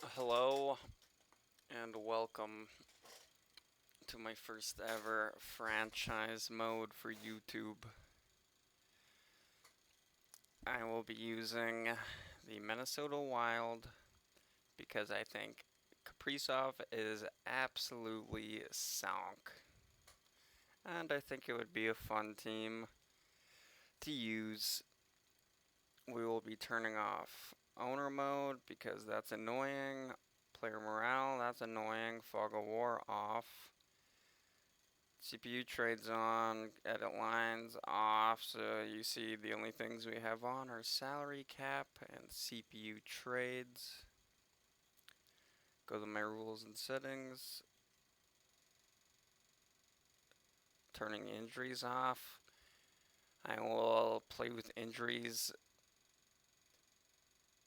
Hello and welcome to my first ever franchise mode for YouTube. I will be using the Minnesota Wild because I think Kaprizov is absolutely sunk. And I think it would be a fun team to use. We will be turning off owner mode because that's annoying. Player morale, that's annoying. Fog of war off. CPU trades on, edit lines off, so you see the only things we have on are salary cap and CPU trades. Go to my rules and settings, turning injuries off. I will play with injuries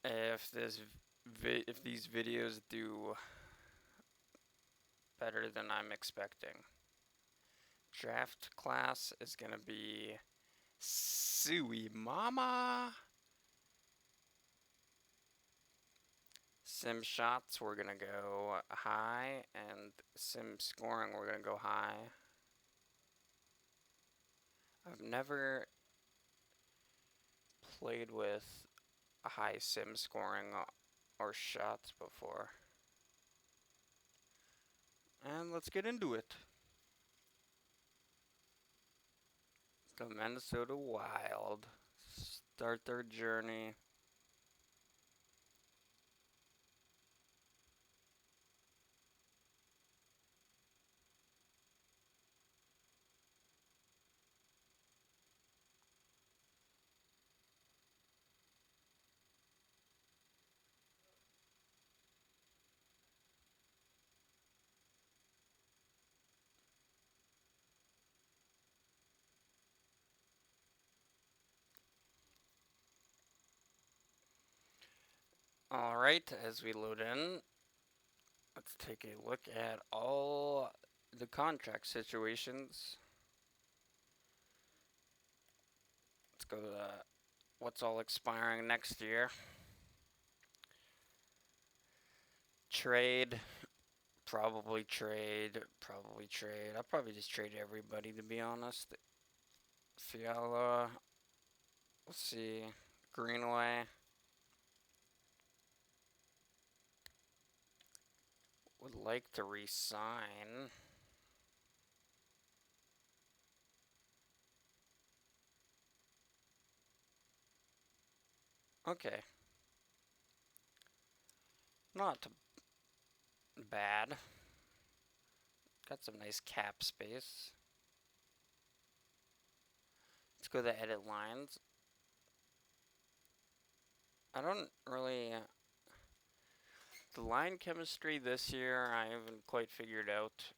if these videos do better than I'm expecting. Draft class is gonna be Sui Mama. Sim shots, we're gonna go high, and sim scoring, we're gonna go high. I've never played with a high sim scoring or shots before. And let's get into it. The Minnesota Wild start their journey. Alright, as we load in, let's take a look at all the contract situations. Let's go to what's all expiring next year. Trade. Probably trade. Probably trade. I'll probably just trade everybody, to be honest. Fiala. Let's see. Greenaway. Would like to resign. Okay. Not bad. Got some nice cap space. Let's go to edit lines. I don't really. The line chemistry this year, I haven't quite figured out.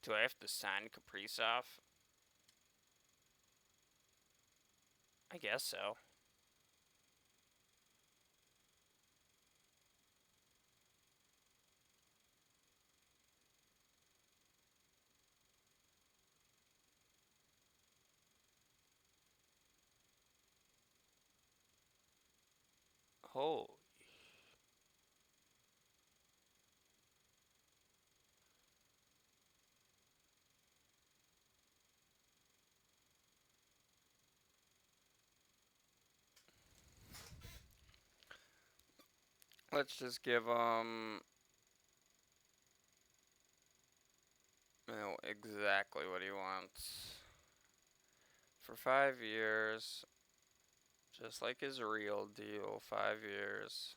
Do I have to sign Kaprizov? I guess so. Oh. Let's just give exactly what he wants. For 5 years, just like his real deal, 5 years.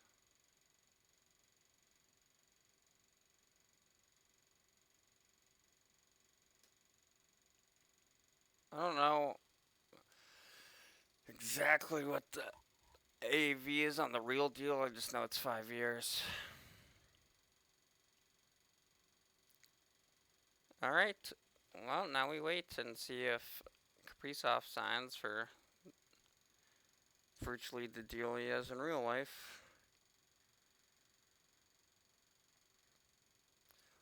I don't know exactly what the AV is on the real deal, I just know it's 5 years. Alright, well, now we wait and see if Kaprizov signs for virtually the deal he has in real life.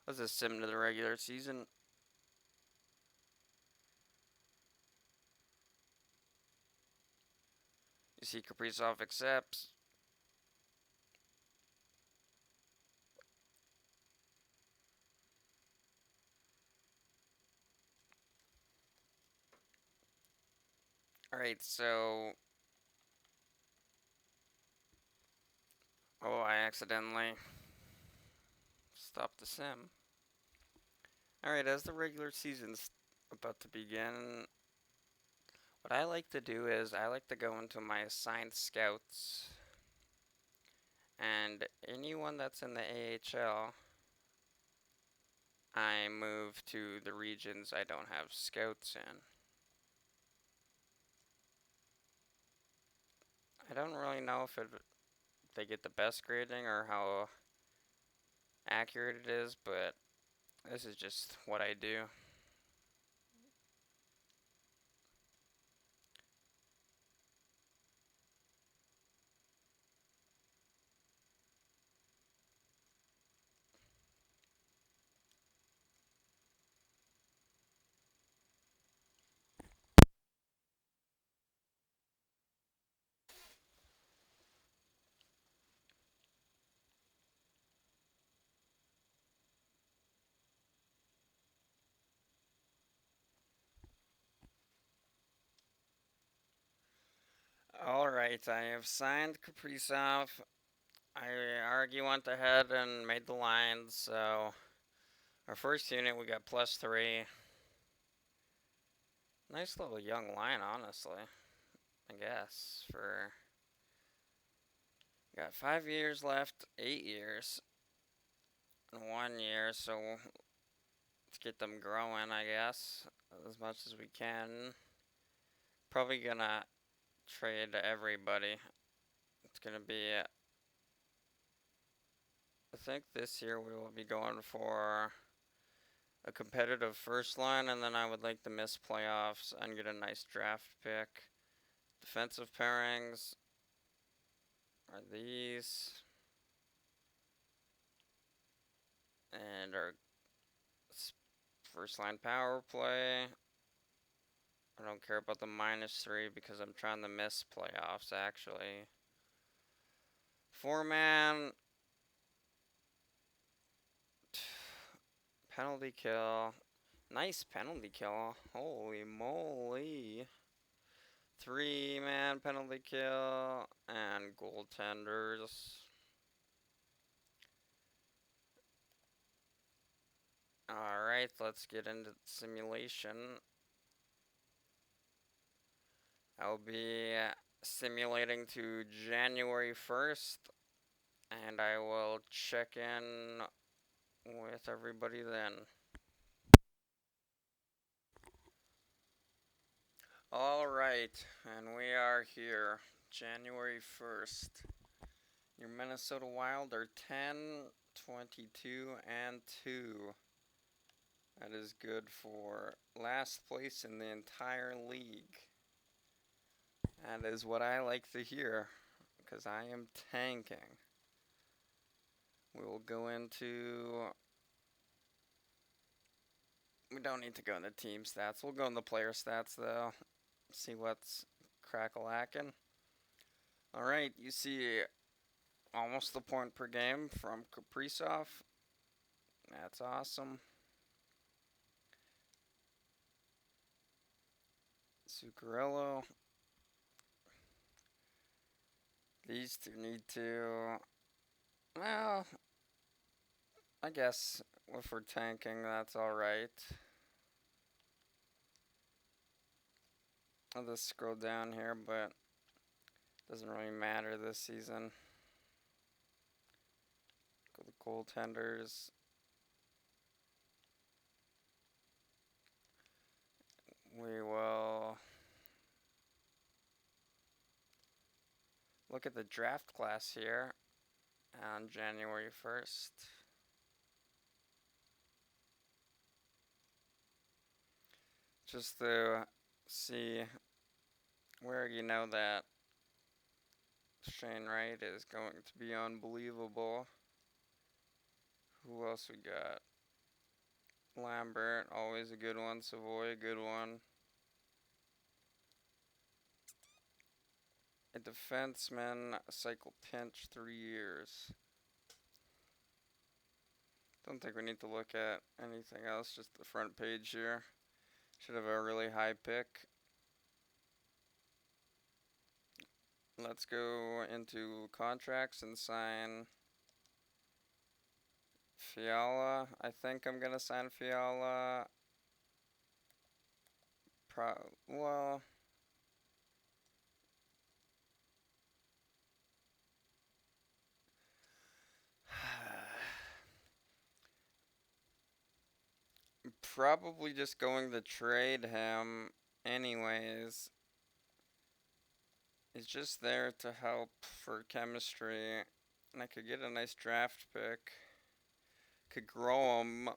Let's just sim to the regular season. You see Kaprizov accepts. Alright, so... Oh, I accidentally stopped the sim. Alright, as the regular season's about to begin, what I like to do is I like to go into my assigned scouts, and anyone that's in the AHL, I move to the regions I don't have scouts in. I don't really know if they get the best grading or how accurate it is, but this is just what I do. Alright, I have signed Kaprizov. I already went ahead and made the lines, so our first unit we got +3. Nice little young line, honestly. I guess for got 5 years left, 8 years, and 1 year. So let's get them growing, I guess, as much as we can. Probably gonna trade everybody. It's gonna be. I think this year we will be going for a competitive first line, and then I would like to miss playoffs and get a nice draft pick. Defensive pairings are these. And our first line power play. I don't care about the -3 because I'm trying to miss playoffs, actually. 4-man. Penalty kill. Nice penalty kill. Holy moly. 3-man penalty kill. And goaltenders. Alright, let's get into the simulation. I'll be simulating to January 1st. And I will check in with everybody then. Alright, and we are here, January 1st. Your Minnesota Wild are 10, 22, and 2. That is good for last place in the entire league. That is what I like to hear, because I am tanking. We will go into... We don't need to go into team stats. We'll go into player stats, though. See what's crack-a-lackin'. Alright, you see almost a point per game from Kaprizov. That's awesome. Zuccarello. These two need to... Well, I guess if we're tanking, that's alright. I'll just scroll down here, but doesn't really matter this season. Go to goaltenders. We will look at the draft class here on January 1st. Just to see where you know that Shane Wright is going to be unbelievable. Who else we got? Lambert, always a good one. Savoy, a good one. A defenseman, cycle pinch, 3 years. Don't think we need to look at anything else, just the front page here. Should have a really high pick. Let's go into contracts and sign Fiala. I think I'm gonna sign Fiala. Well, probably just going to trade him anyways. He's just there to help for chemistry, and I could get a nice draft pick. Could grow him,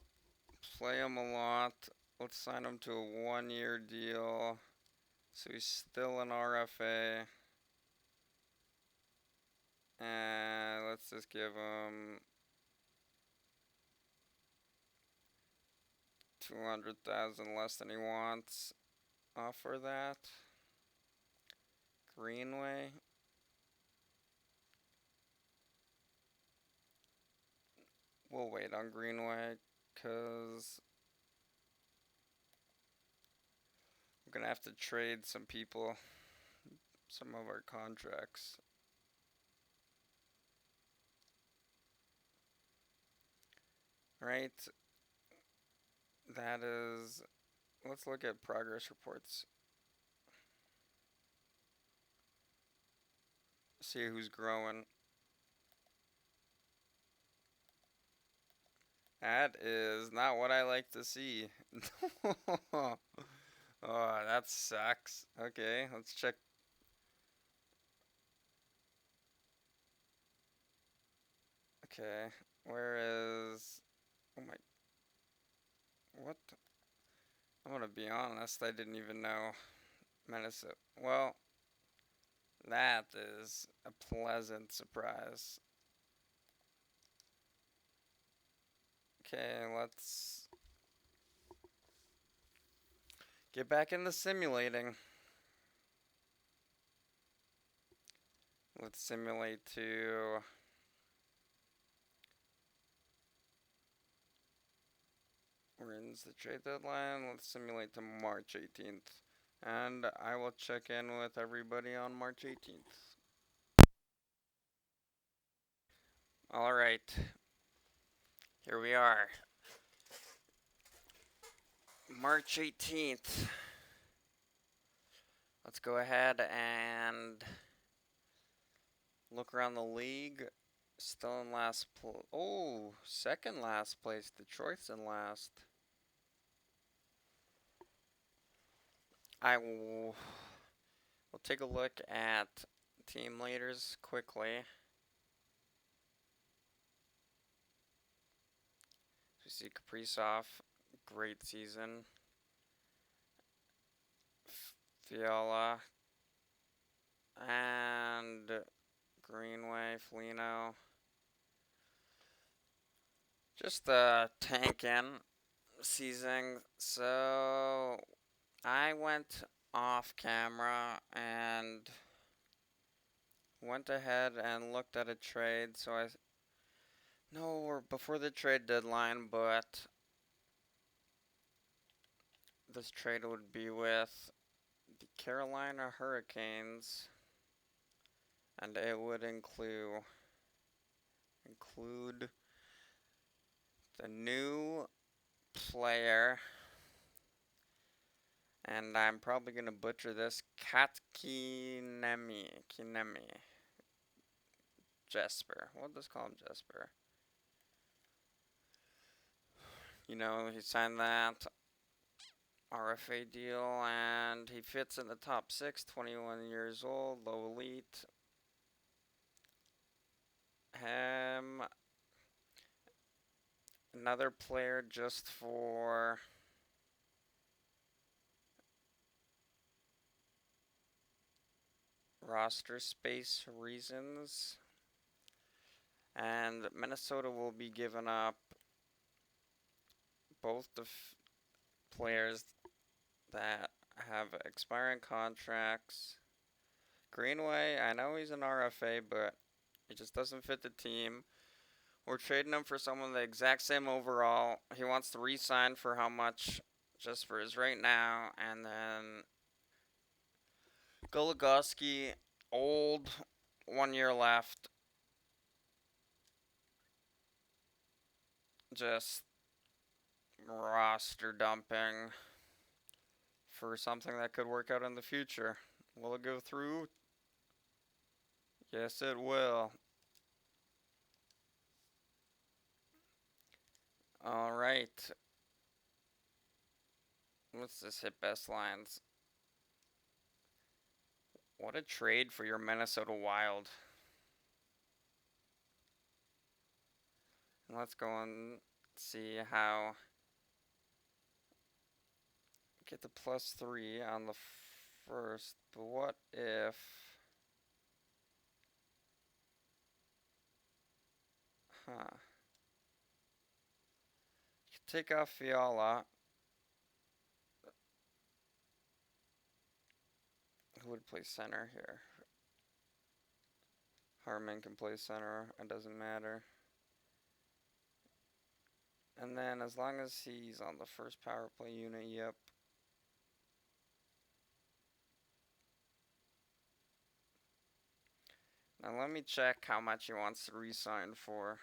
play him a lot. Let's sign him to a 1-year deal, so he's still an RFA. And let's just give him 200,000 less than he wants. Offer that. Greenway. We'll wait on Greenway because I'm gonna have to trade some people, some of our contracts. Right. That is. Let's look at progress reports. See who's growing. That is not what I like to see. Oh, that sucks. Okay, let's check. Okay, where is. Oh my. What? I'm gonna be honest, I didn't even know Minnesota. Well, that is a pleasant surprise. Okay, let's get back into simulating. Let's simulate to. When's the trade deadline? Let's simulate to March 18th. And I will check in with everybody on March 18th. Alright. Here we are. March 18th. Let's go ahead and look around the league. Still in last place. Oh, second last place. Detroit's in last. We'll take a look at team leaders quickly. We see Kaprizov, great season. Fiala and Greenway, Foligno. Just tanking season. So I went off camera and went ahead and looked at a trade. So we're before the trade deadline, but this trade would be with the Carolina Hurricanes, and it would include the new player, and I'm probably gonna butcher this, Kinemi. Jesper. We'll just call him Jesper. You know, he signed that RFA deal, and he fits in the top 6, 21 years old, low elite. Another player just for roster space reasons. And Minnesota will be giving up both the players that have expiring contracts Greenway, I know he's an RFA, but he just doesn't fit the team. We're trading him for someone the exact same overall. He wants to re-sign for how much? Just for his right now, and then Goligoski, old, 1 year left. Just roster dumping for something that could work out in the future. Will it go through? Yes, it will. All right. What's this hit best lines? What a trade for your Minnesota Wild. Let's go and see how. Get the +3 on the first, but what if. Huh. Take off Fiala. Who would play center here? Harman can play center. It doesn't matter. And then as long as he's on the first power play unit, yep. Now let me check how much he wants to re-sign for.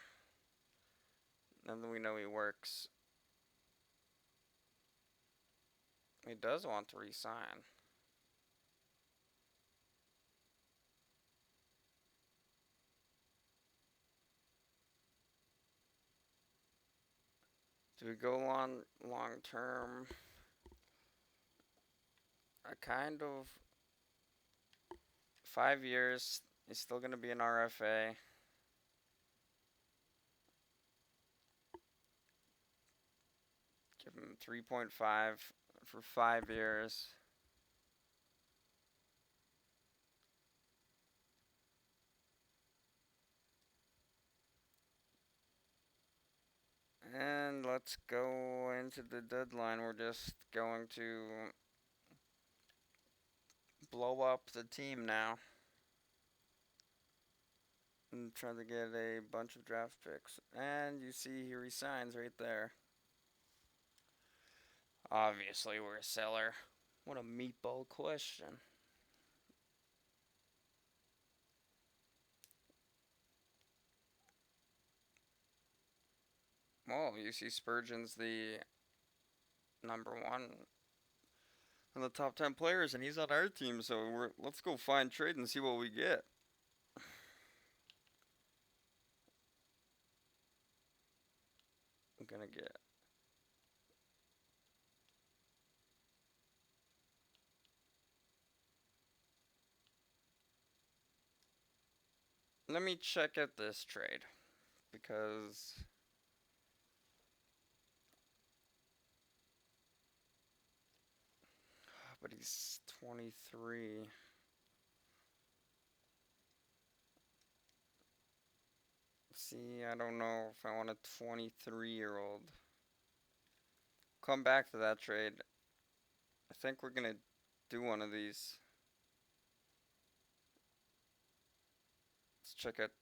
And then we know he works. He does want to re-sign. Do we go on long term? I kind of 5 years. He's still gonna be an RFA. Give him 3.5 for 5 years. And let's go into the deadline. We're just going to blow up the team now and try to get a bunch of draft picks. And you see he resigns right there. Obviously, we're a seller. What a meatball question. Well, you see Spurgeon's the #1 in the top 10 players, and he's on our team, so let's go find trade and see what we get. I'm gonna get. Let me check out this trade because but he's 23. See, I don't know if I want a 23-year-old. Come back to that trade. I think we're gonna do one of these. Let's check out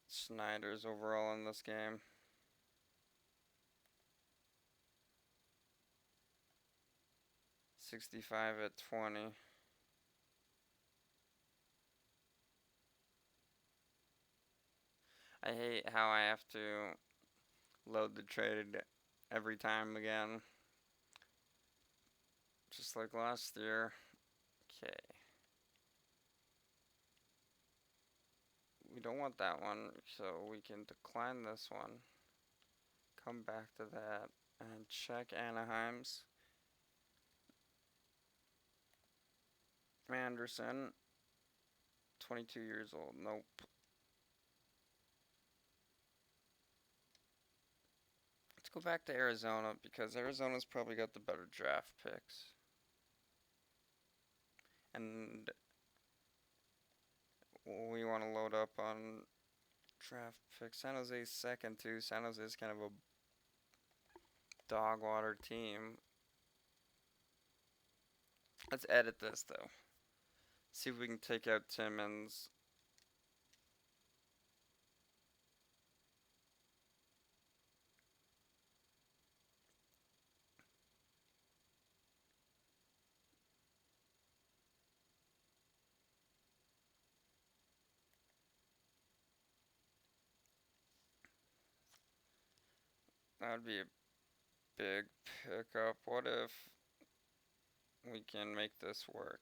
Snyder's overall in this game. 65 at 20. I hate how I have to load the trade every time again. Just like last year. Okay. We don't want that one, so we can decline this one. Come back to that and check Anaheim's. Anderson, 22 years old. Nope. Let's go back to Arizona because Arizona's probably got the better draft picks. And we want to load up on draft picks. San Jose's second too. San Jose's kind of a dog water team. Let's edit this though. See if we can take out Timmins. That would be a big pickup. What if we can make this work?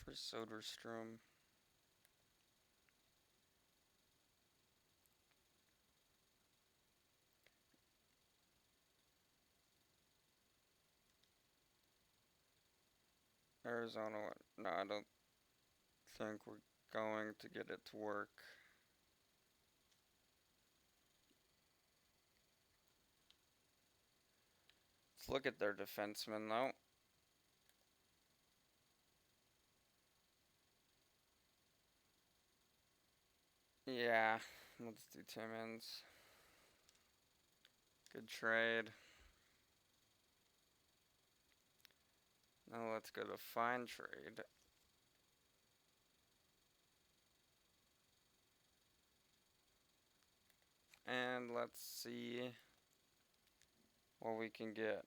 For Soderstrom. Arizona. No, I don't think we're going to get it to work. Let's look at their defensemen, though. Yeah, let's do Timmins. Good trade. Now let's go to fine trade. And let's see what we can get.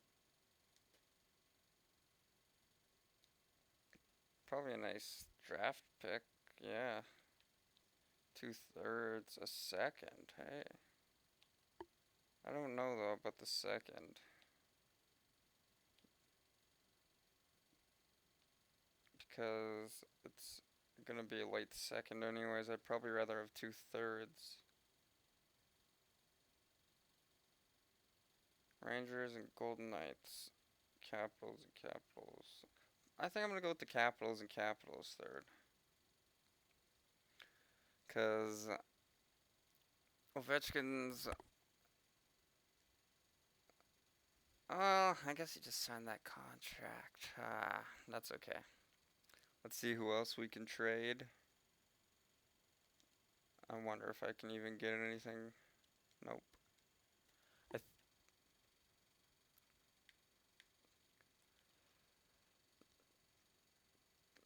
Probably a nice draft pick. Yeah. 2/3, a second. Hey. I don't know though about the second. Because it's gonna be a late second anyways. I'd probably rather have 2/3. Rangers and Golden Knights. Capitals and Capitals. I think I'm gonna go with the Capitals and Capitals third. Cause Ovechkin's I guess he just signed that contract. That's okay. Let's see who else we can trade. I wonder if I can even get anything. Nope.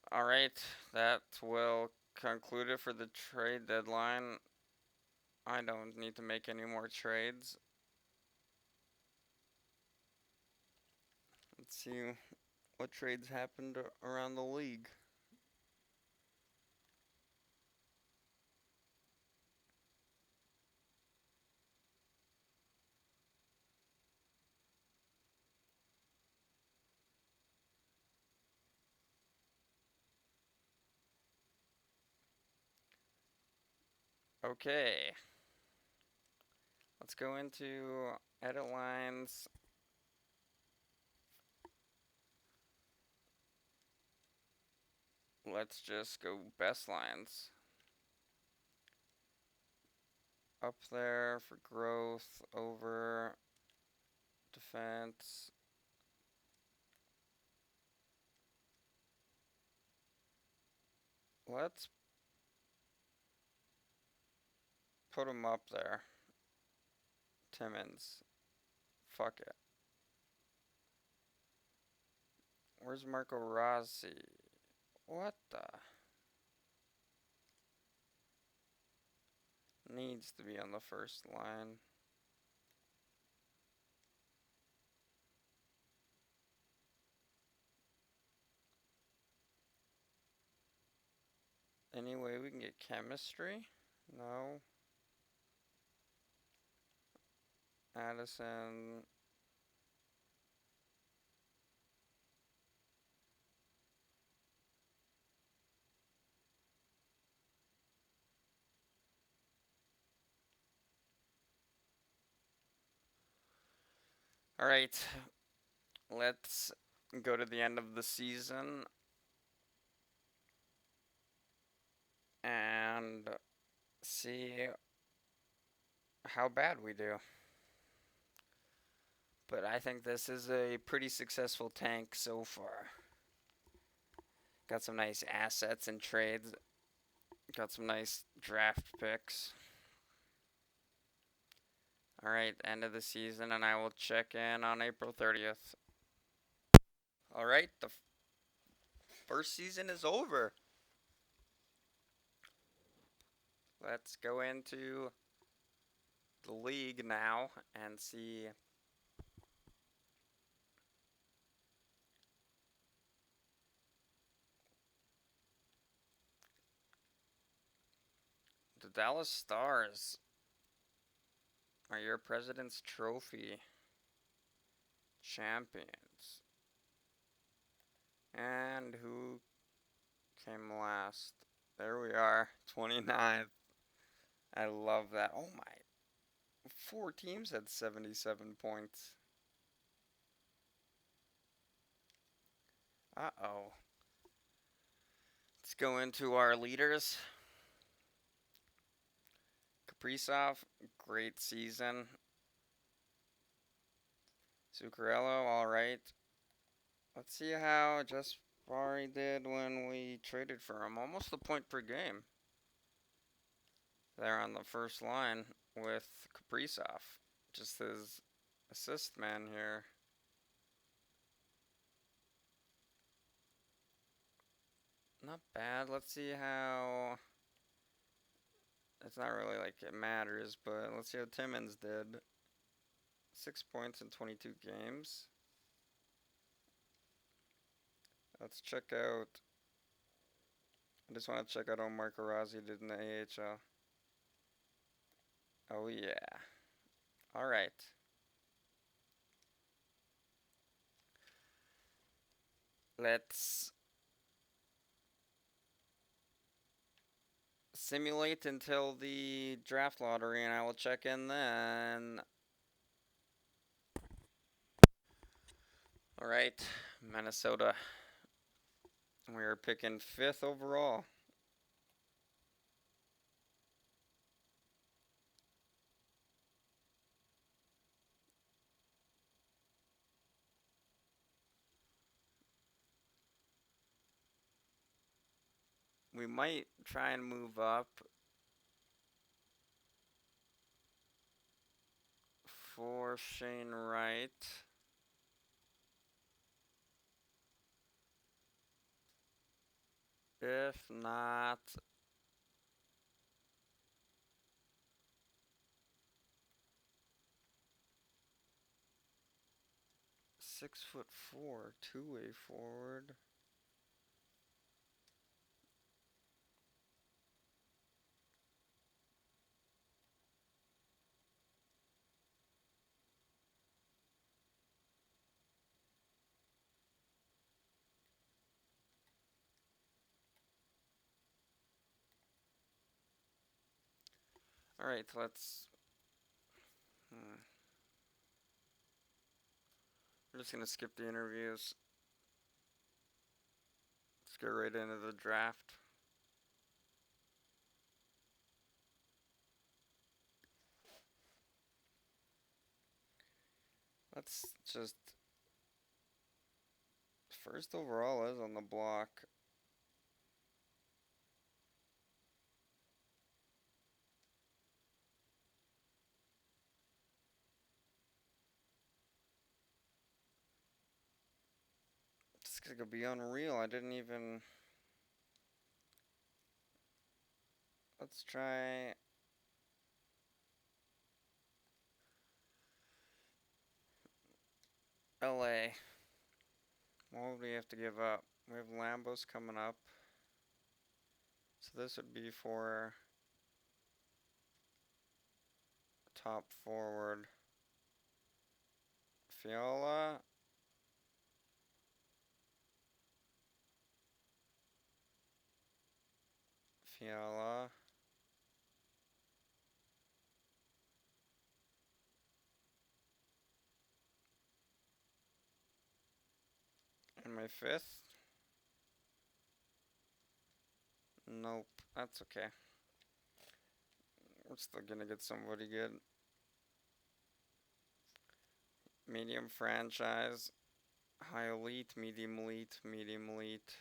Alright, that will conclude it for the trade deadline. I don't need to make any more trades. Let's see what trades happened around the league. Okay. Let's go into edit lines. Let's just go best lines. Up there for growth, over defense. Let's put him up there. Timmins. Fuck it. Where's Marco Rossi? What the? Needs to be on the first line. Any way we can get chemistry? No. Addison. Alright. Let's go to the end of the season and see how bad we do. But I think this is a pretty successful tank so far. Got some nice assets and trades. Got some nice draft picks. Alright, end of the season, and I will check in on April 30th. Alright, the first season is over. Let's go into the league now and see the Dallas Stars are your President's Trophy champions. And who came last? There we are, 29th. I love that. Oh my. 4 teams had 77 points. Uh-oh. Let's go into our leaders. Kaprizov, great season. Zuccarello, alright. Let's see how Jespari did when we traded for him. Almost a point per game. There on the first line with Kaprizov. Just his assist man here. Not bad. Let's see how... It's not really like it matters, but let's see how Timmins did. 6 points in 22 games. Let's check out... I just want to check out how Marco Rossi did in the AHL. Oh yeah. Alright. Let's simulate until the draft lottery, and I will check in then. Alright, Minnesota. We are picking 5th overall. We might try and move up for Shane Wright. If not, .6'4", two-way forward. Alright, let's... We're just going to skip the interviews. Let's get right into the draft. Let's just... First overall is on the block. This is gonna be unreal. I didn't even... Let's try... LA. What would we have to give up? We have Lambos coming up. So this would be for top forward. Fiala. Fiala. And my 5th? Nope, that's okay. We're still gonna get somebody good. Medium franchise. High elite, medium elite, medium elite.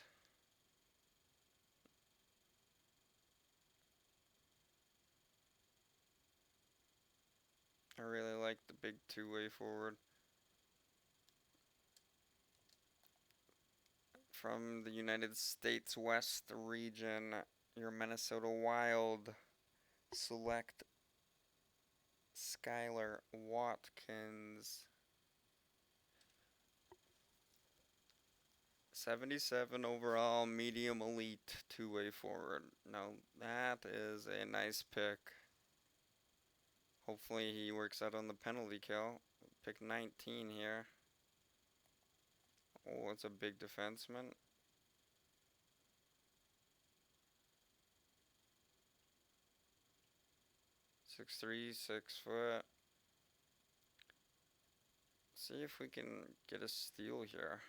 I really like the big two-way forward. From the United States West region, your Minnesota Wild select Skylar Watkins. 77 overall, medium elite, two-way forward. Now that is a nice pick. Hopefully he works out on the penalty kill. Pick 19 here. Oh, it's a big defenseman. 6'3", 6 foot. See if we can get a steal here.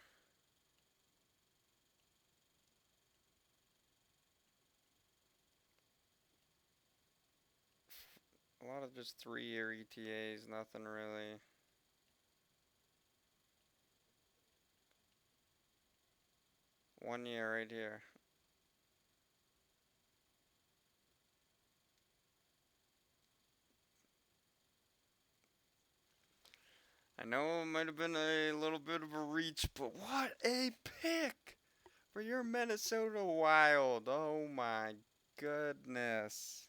A lot of just 3-year ETAs, nothing really. One year right here. I know it might have been a little bit of a reach, but what a pick for your Minnesota Wild. Oh my goodness.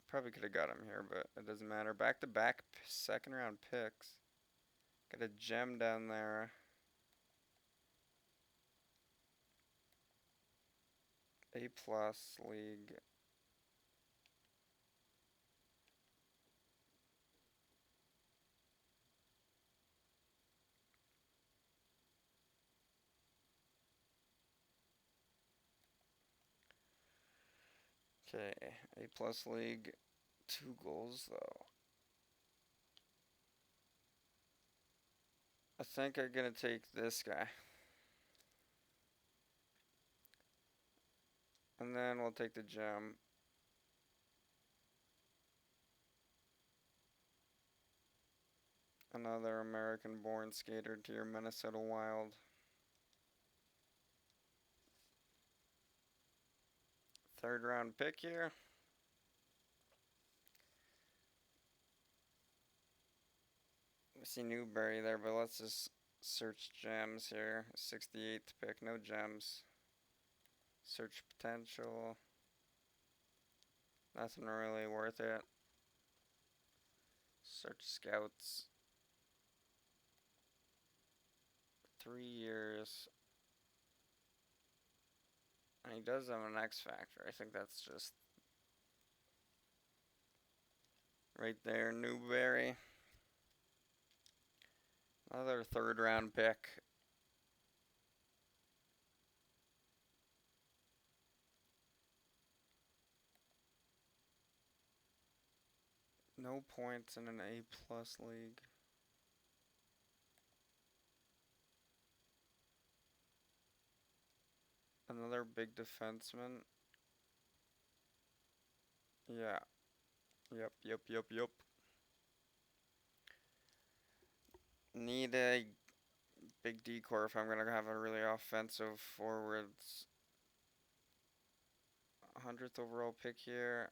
Probably could have got him here, but it doesn't matter. Back-to-back second round picks. Got a gem down there. A+ league. Okay, A+ league. 2 goals though. I think I'm gonna take this guy. And then we'll take the gem. Another American-born skater to your Minnesota Wild. Third round pick here. I see Newberry there, but let's just search gems here. 68th pick, no gems. Search potential. Nothing really worth it. Search scouts. 3 years. And he does have an X factor. I think that's just right there. Newberry. Another third round pick. No points in an A+ league. Another big defenseman. Yeah. Yep. Need a big decor if I'm going to have a really offensive forwards. 100th overall pick here.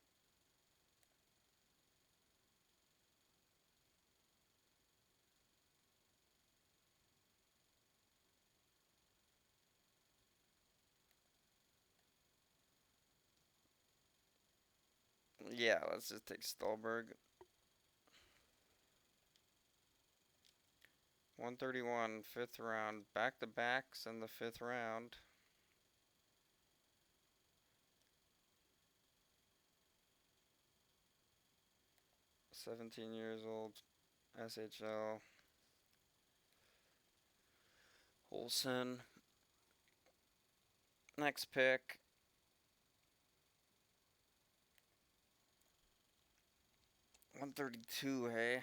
Yeah, let's just take Stolberg. 131, 5th round. Back-to-backs in the 5th round. $17 old. SHL. Olsen. Next pick. $132, hey.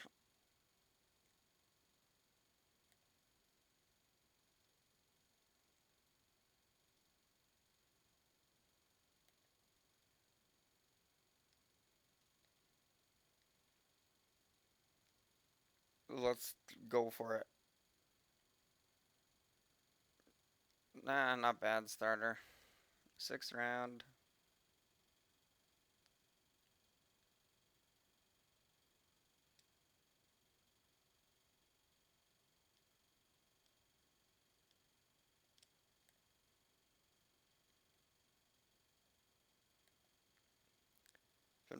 Let's go for it. Nah, not bad starter. 6th round.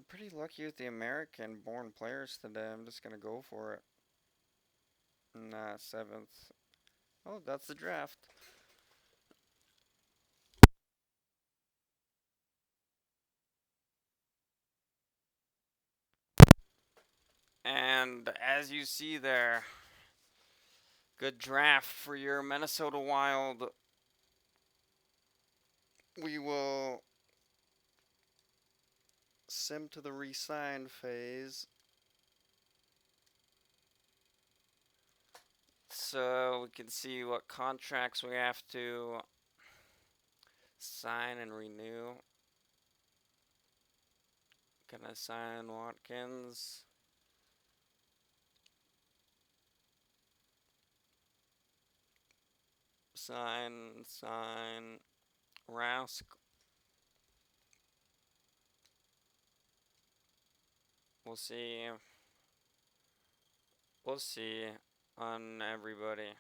pretty lucky with the American-born players today. I'm just gonna go for it. Nah, seventh. Oh, that's the draft. And as you see there, good draft for your Minnesota Wild. We will sim to the re-sign phase. So we can see what contracts we have to sign and renew. Gonna sign Watkins. Sign Rask. We'll see. We'll see on everybody.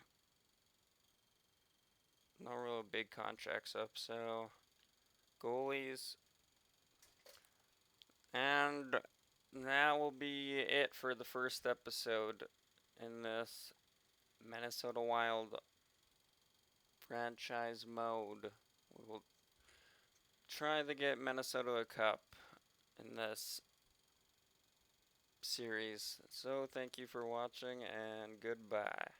No real big contracts up, so goalies. And that will be it for the first episode in this Minnesota Wild franchise mode. We will try to get Minnesota a cup in this series. So thank you for watching and goodbye.